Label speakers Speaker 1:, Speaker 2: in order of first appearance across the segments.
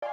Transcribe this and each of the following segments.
Speaker 1: Quoi?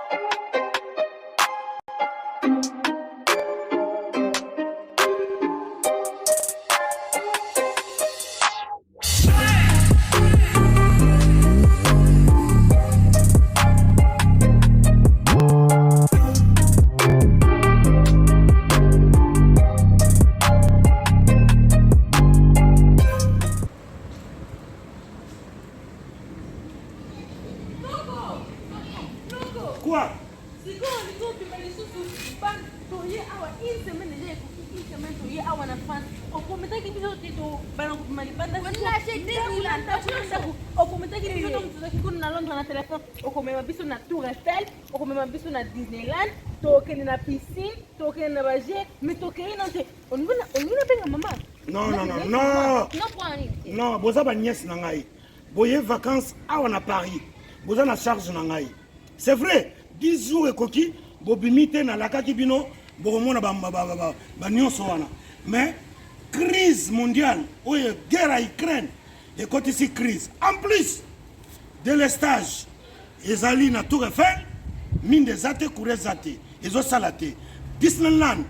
Speaker 1: Non, non, non, non. Non, vous avez nièce nangai. Boye vacances à Paris. Vous avez la charge nangai. C'est vrai, 10 jours et coquille, bobimite na la kakibino, boromona ba nyonso wana. Mais crise mondiale, oye guerre à Ukraine, et côté ici crise. En plus de l'estage, ezali na Tour Eiffel, mine des athées, courez athées, ezo salate. Disneyland,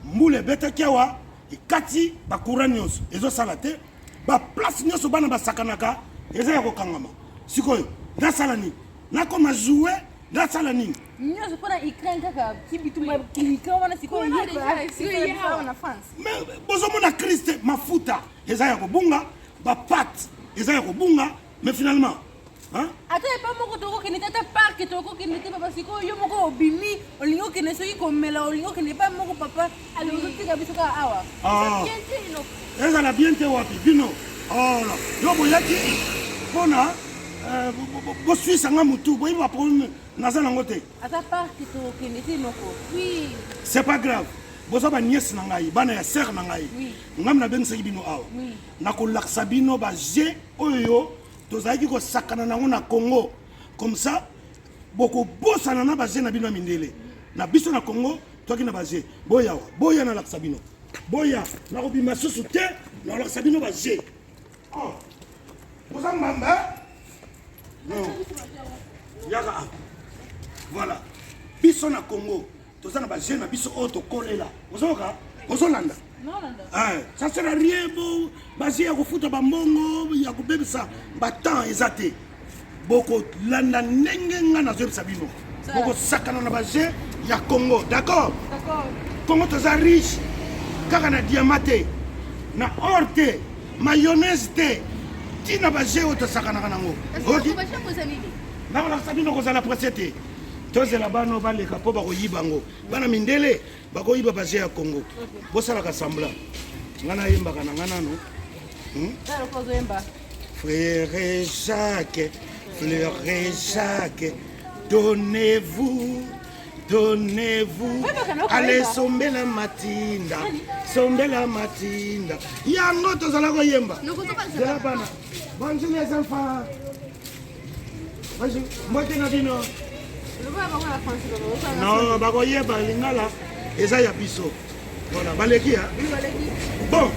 Speaker 1: moule beta kiawa, et kati ba courant nyonso, ezo salate, ba place nyonso bana ba sakanaka, ezo yako kangama. Sikoyo, na salani. Na koma jouer dans salani.
Speaker 2: Nyo se pona Ukraine kaka kibituma kilika wana siko yeka na France.
Speaker 1: Mais bozo mona Christ mafuta ezaya ko bunga ba pat ezaya ko bunga mais finalement hein?
Speaker 2: Ata pas moko toko ke neta park toko ke neta papa siko yo moko obimi olingo ke neso yikomela olingo ke ne pas moko papa ali ozotika biso ka awa.
Speaker 1: Ezala bien te wapi bino. Oh là. Yo boyaki pona bo suis sanga mutu bo iba problème nazana ngote
Speaker 2: ata park to kenete noko oui
Speaker 1: c'est pas grave bozo ba nièce na ngai bana ya sœur na ngai ngam na bengisa bino awa na ko laksa bino ba je oyo tozaki ko sakana nango na Congo comme ça boko bosana na ba je na bino mindele na biso na Congo toki na ba je boya na laksa bino boya na ko bima susu te na laksa bino ba je oh bozo mbamba. Non. Yaka. Voilà. Biso na Congo. Toza na ba jeune na biso auto kolela. Ozoka? Ozolanda.
Speaker 2: Non landa.
Speaker 1: Ah, ça sert à rien bon. Basi ya kufuta ba mbongo, ya kubebisa ba temps ezate. Boko landa ndenge nga na zebisa bino. Boko sakana na ba jeune ya Congo. D'accord?
Speaker 2: D'accord.
Speaker 1: Congo toza riche. Kaka na diamante. Na or te, mayonnaise te. Tina ba je auto sakana kanango.
Speaker 2: OK. Ba je kozalili.
Speaker 1: Na la sabino kozala presete. Tozela bano baleka po ba koyibango. Bana mindele ba koyiba ba je ya Congo. Bosala ka sambla. Ngana yemba kana ngana no.
Speaker 2: Dalo kozo yemba.
Speaker 1: Frère Jacques, donnez-vous. Allez sombela matinda. Yango tozala ko yemba. Zela bana. Bonjour les enfants. Bonjour. Moi na dino. Non, ba ko yeba lingala. Eza ya biso. Voilà, baleki ya. Bon.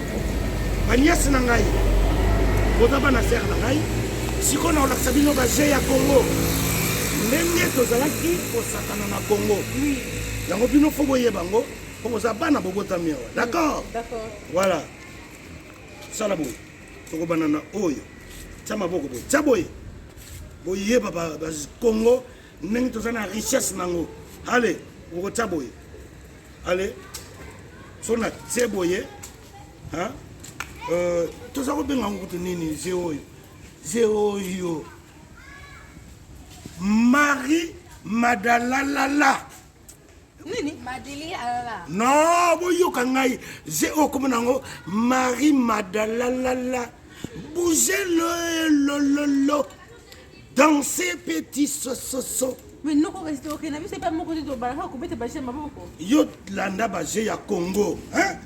Speaker 1: Banyasi na ngai. Boza bana sœur na ngai. Siko na olakisa bino ba je ya Congo. Ndenge tozalaki kosakana na Congo.
Speaker 2: Oui.
Speaker 1: Yango bino fo boye bango, fo boza bana bobotami awa. D'accord?
Speaker 2: D'accord.
Speaker 1: Voilà. Sala boye. Toko banana oyo. Tama boko boye. Tsa boye. Boye baba Congo, ndenge tozana richesse nango. Allez, boko tsa boye. Allez. Sona tse boye. Hein? Tozako benga ngutu nini zéo yo. Marie Madalalala.
Speaker 2: Nini? Madeli alala.
Speaker 1: Non, boyo kangai. J'ai okomonango Marie Madalalala. Bougez le. Dansez petit so.
Speaker 2: Mais non ko rester OK, na bi c'est pas moko to baraka ko bete baje maboko.
Speaker 1: Yo landa baje ya Congo, hein?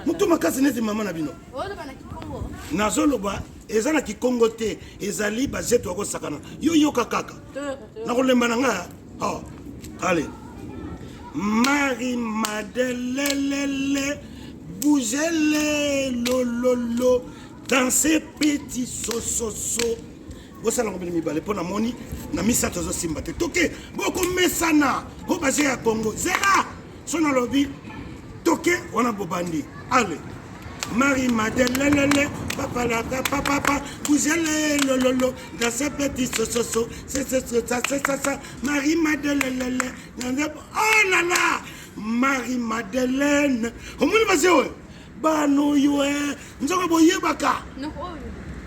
Speaker 1: Mutu makasi neti mama na bino.
Speaker 2: Ozo bana Congo.
Speaker 1: Nazoloba ezana ki Congo te, ezali baje to ko sakana. Yo kakaka. Na ko lemba nga. Oh. Allez. Marie Madeleine, bougez-les, lo, dansez petit so, bosala ngobele mibale mpo na moni na misato ozosimba te toke bokomesana po baje ya Congo zela so nalobi toke wana bobandi ale Marie-Madeleine, papa la papa, vous allez lolo, dans ce petit soso, c'est ça, Marie-Madeleine, oh là là, Marie-Madeleine, au moins vas-y, bano yo, nous avons boyé baka,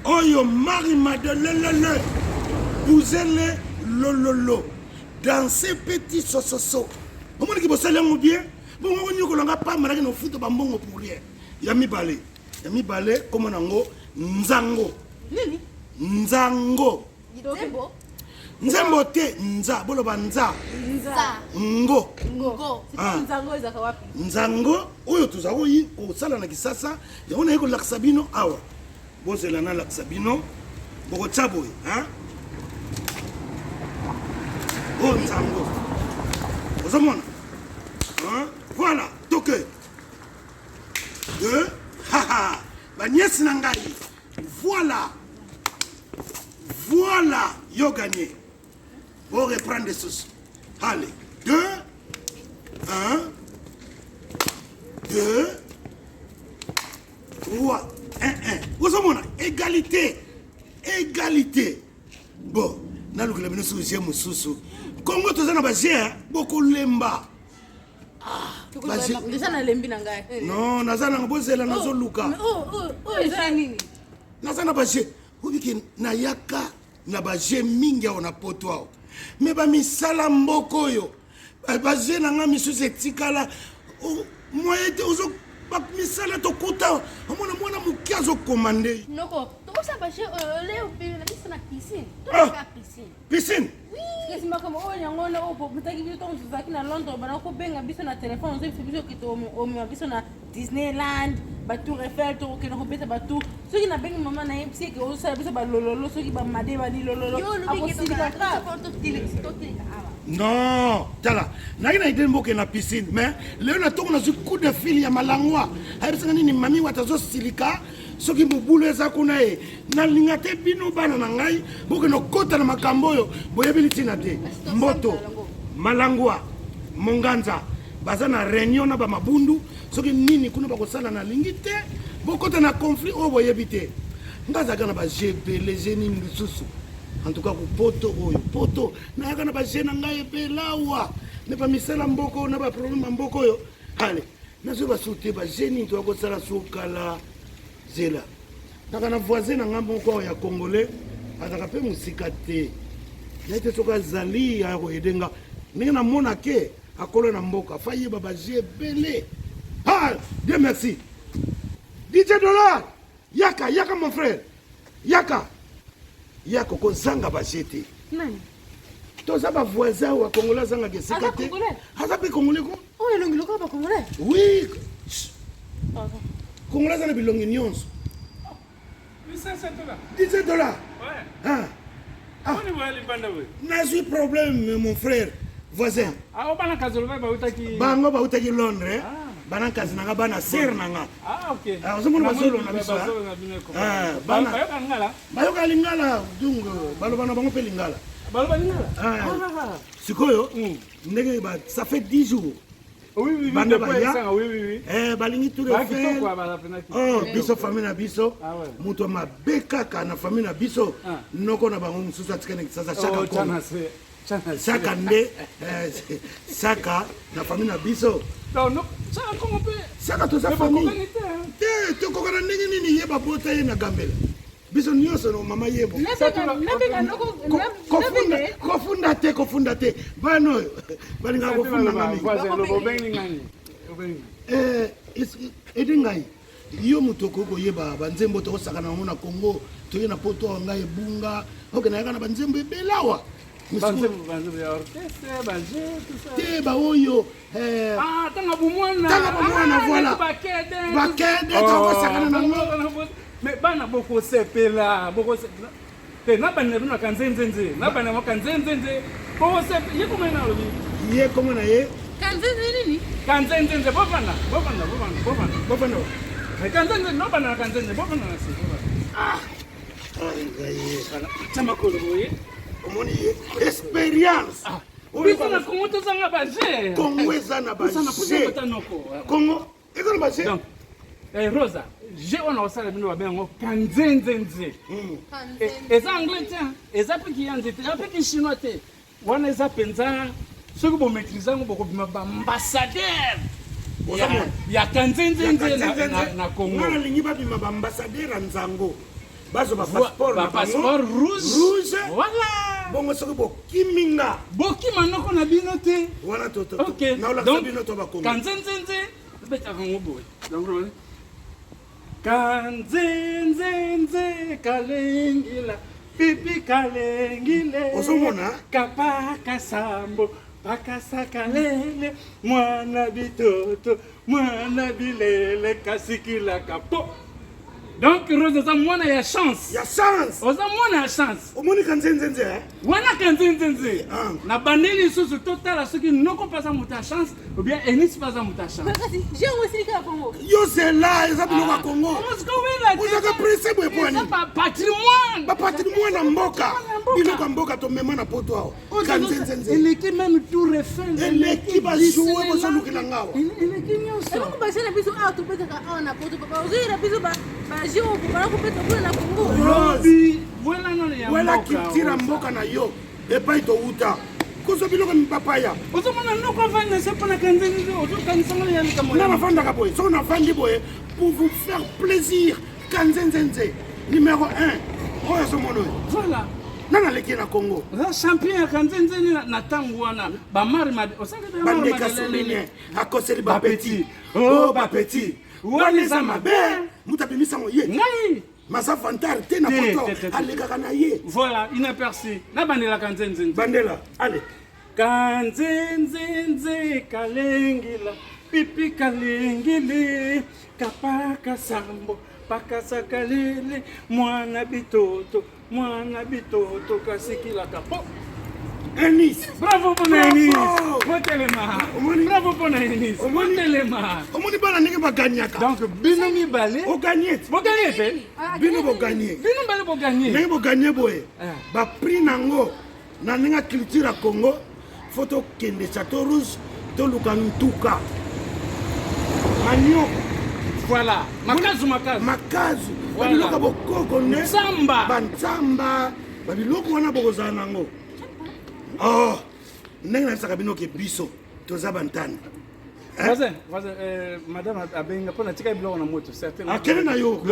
Speaker 1: oh yo, Marie-Madeleine, vous allez lolo, dans ce petit soso, au moins qui vous allez mon bien, bon, on n'y a pas mal de foot, bambon pour rien. Yami balé comme nango nzango
Speaker 2: nini
Speaker 1: nzango nzembo te nza boloba nza ngo
Speaker 2: nzango ezaka wapi
Speaker 1: nzango oyo tuzaoyi kosala na kisasa yango naye kolakisa bino awa bozela na lakisa bino bokotya boye o nzango ozomona voilà toke haha Bagnès Nangai voilà yo gagné pour reprendre des sous allez 2 1 2 3 1 1 vous avez égalité bon na lukela bino suzie mususu Congo tozana baje beaucoup lemba non nazana ngobozela nazoluka nazana baje ubiki nayaka na baje mingi awo na poto awo me bamisala mboko oyo baje nanga misusu etikala moyete ozo misala tokuta omona mwana moki azokomande piscine
Speaker 2: Disneyland, Tour Eiffel, Tour ceux na bengi maman na yepsi ke osala biso ba lololo ceux qui ba made ba ni lololo
Speaker 1: non tala nakina ide mboke na piscine mais leo na tongo na coup de fil ya malangwa ayebisanga nini mami watazo silika soki mobulu eza kuna ye nalinga te bino bana na ngai boke nokota na makambo oyo boyebeli ntina te mboto malangwa monganza baza na réunion na bamabundu soki nini kuna bakosala na lingi te bokota na conflit oyo boyebi te ngazaka na bagebele je nini lisusu en tout cas kupoto oyo poto nayaka na baje na ngai ebelawa ne bamisala mboko na baproblème mboko oyo ale nazwi basute baje nini toakosala sokala zela naka na voisin na ngambo moko ya congolais azaka mpe mosika te naye te soki azali aya koyedenga ndenge namona ke akolo na mboka fa yeba baje ebele Dieu merci DJ Dollar yaka mon frère yaka kozanga baje te toza bavoisin wa congolais azangaka esika te aza mpe congolais ko
Speaker 2: oyo elongi lokola bacongolais
Speaker 1: oui congolais aza na bilongi nyonso $17 nazwi problème mon frère voisin bango bautaki Londres bana kazi nanga bana ser nanga ozomona basolo na biso bayoka lingala dungo baloba na bango mpe lingala sikoyo ndenge ça fait 10 jours banda baya balingi tout le biso famille na biso moto mabe kaka na famille na biso noko na bango mosusu atikana sasa chaka nde saka na famille na biso saka toza famille te tokokana ndenge nini yeba bota ye na gambela biso nyonso no mama yebo kofunda te bana oyo balingaka kofunda ngami edi ngai yo moto okoki koyeba banzembo tokosakana nango na congo toye na poto wa ngai ebunga oke nayaka na banzembo ebelawa te baoyo
Speaker 3: tanga bomwana
Speaker 1: voilà bakede tokosakana nango
Speaker 3: mais bana bokosepela te nabana bino kanzenzenze nabana makanzenzenze bokosepela ye komena lobi
Speaker 1: ye komena ye
Speaker 2: kanzenze nini
Speaker 3: kanzenzenze bofana kanzenzenze nobana kanzenze bofana na si Tama ko boye.
Speaker 1: Omoni expérience.
Speaker 3: Biso na Congo tozanga baje.
Speaker 1: Congo eza na baje. Congo eza na baje.
Speaker 3: Donc Rosa, je on a osala bino babengo kanzenzenze. Eza anglais tiens, eza pe kiyanze, eza pe chinois te. Wana eza penza soki bo maîtriser ngo boko bima ba ambassadeur. Ya kanzenzenze na Congo.
Speaker 1: Na lingi ba bima ba ambassadeur nzango. Bazo ba passeport
Speaker 3: ba passeport rouge. Voilà.
Speaker 1: Bongo soki bo kiminga.
Speaker 3: Boki manoko na bino te.
Speaker 1: Wana toto.
Speaker 3: OK.
Speaker 1: Na ola bino to ba Congo.
Speaker 3: Kanzenzenze. Beta ngo boy. Donc kanzenzenze kalengila pipi kalengile
Speaker 1: osomona
Speaker 3: kapaka sambo pakasa kalele mwana bitoto mwana bilele kasikila kapo. Donc Rose za mwana ya chance.
Speaker 1: Ya chance.
Speaker 3: Oza mwana ya chance.
Speaker 1: Omoni kanzenzenze eh?
Speaker 3: Wana kanzenzenze. Na bandeli susu totala soki noko pasa muta chance ou bien Enis pasa muta chance.
Speaker 2: Kasi j'ai aussi ka Congo.
Speaker 1: Yo c'est là, eza bino ka Congo.
Speaker 3: Vous
Speaker 1: avez principe e poni.
Speaker 3: Ba patrimoine.
Speaker 1: Ba patrimoine na mboka. Bino ka mboka to mema na poto ao. Kanzenzenze.
Speaker 3: Eleki même tout refait.
Speaker 1: Eleki ba jouer bo so lukila ngawa.
Speaker 3: Eleki nyonso.
Speaker 2: Eloko ba jana biso a to betaka a na poto papa. Ozira biso ba jio para ko beta ko na Congo.
Speaker 3: Robi, voilà non ya mboka.
Speaker 1: Wala kitira mboka na yo. Epai to uta. Koso biloko mpapaya.
Speaker 3: Ozomona noko vanya sepa na kanzenzenze ozokanisanga ya likamo.
Speaker 1: Na mafanda ka boye. So na fandi boye pour vous faire plaisir. Kanzenzenze numéro 1. Oyo somono.
Speaker 3: Voilà.
Speaker 1: Nana leki na Congo.
Speaker 3: Za champion ya kanzenzenze na tangu wana. Ba mari mad. Osanga ba mari
Speaker 1: mad. Bandeka akoseli ba petit. Oh ba petit. Wani za mabe. Mutapimisa mo ye.
Speaker 3: Ngai.
Speaker 1: Masa fantar te na poto alekaka na ye.
Speaker 3: Voilà, inaperçu. Na bandela kanzenzenze.
Speaker 1: Bandela, allez.
Speaker 3: Kanzenzenze kalengila pipi kalengile kapaka sambo pakasa kalele mwana bitoto kasikila kapo.
Speaker 1: Enis.
Speaker 3: Bravo pour Enis. Motelema. Bravo pour Enis.
Speaker 1: Motelema. Omoni bana ndenge ba gagnaka.
Speaker 3: Donc bino mi balé.
Speaker 1: O gagné.
Speaker 3: Bo gagné te.
Speaker 1: Bino bo gagné.
Speaker 3: Bino balé bo gagné.
Speaker 1: Ndenge bo gagné boye. Ba prix nango na ninga culture ya Congo. Photo kende Château Rouge to lukantuka. Manio.
Speaker 3: Voilà. Makazu.
Speaker 1: Makazu. Babiloko bokoko ne.
Speaker 3: Nzamba.
Speaker 1: Banzamba. Babiloko wana bokozana nango. Oh, ndenge na saka bino ke biso toza bantana.
Speaker 3: Voisin, madame abenga pona tika biloko na moto certainement.
Speaker 1: Akene na yo.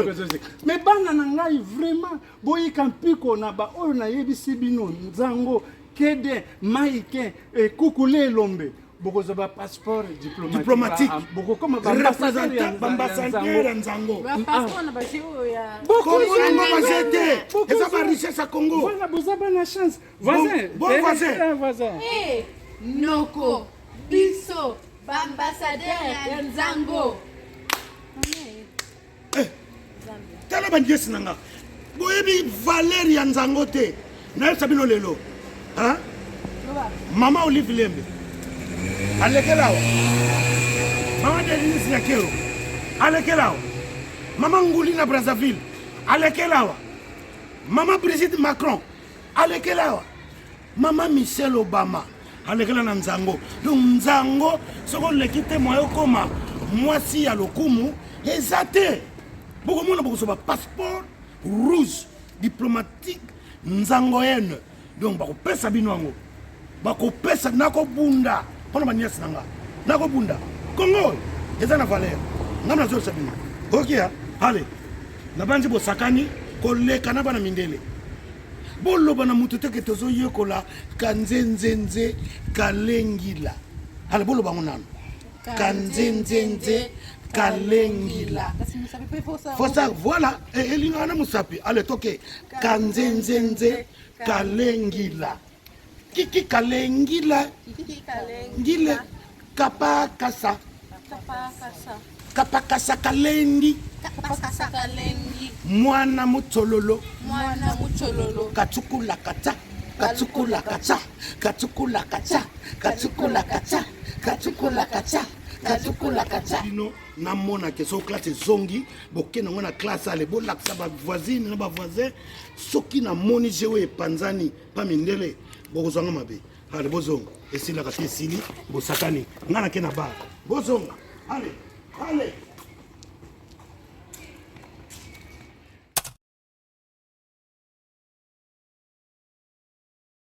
Speaker 3: Mais bana na ngai vraiment boyi kampiko na ba oyo na yebisi bino nzango kede maike kukule lombe. Boko za ba passeport diplomatique. Boko koma ba
Speaker 1: ambassadeur nzango.
Speaker 2: Ba passeport na ba jio ya.
Speaker 1: Boko nzango ba jete. Eza ba richesse à Congo.
Speaker 3: Voilà, boza ba na chance. Voisin,
Speaker 1: bon voisin.
Speaker 2: Eh, noko biso ba ambassadeur ya nzango.
Speaker 1: Tala ba ndiesi nanga. Boyebi valeur ya nzango te. Na sabino lelo. Hein? Mama Olive Lembe. Alekelawa. Mama Denise Nyakero. Alekelawa. Mama Ngulina Brazzaville. Alekelawa. Mama Brigitte Macron. Alekelawa. Mama Michelle Obama. Alekela na nzango. Donc nzango soko lekite moyo koma mwasi ya lokumu ezate. Boko mona boko soba passeport rouge diplomatique nzango yen. Donc bako pesa binwango. Bako pesa nako bunda. Pona banyasi nanga. Nako bunda. Congo eza na valeur. Ngamna zo sabina. OK ah. Allez. Na banzi bo sakani koleka na bana mindele. Bolo bana mutu teke tozo yekola kanzenzenze kalengila. Allez bolo bango nano. Kanzenzenze kalengila. Fosa voilà elinga na musapi. Allez toke kanzenzenze kalengila. Kiki kalengila. Ngile kapakasa. Kapakasa kalendi. Mwana mutololo. Katsukula kacha. Katsukula kacha. Katsukula kacha. Katsukula kacha. Katsukula kacha. Katsukula kacha. na mona ke so classe zongi bokena ngona classe ale bo laksa ba voisine na ba voisin soki na moni jewe panzani pa mindele bokozanga mabe ale bozonga esila ka te sili bosakani ngana ke na ba bozonga ale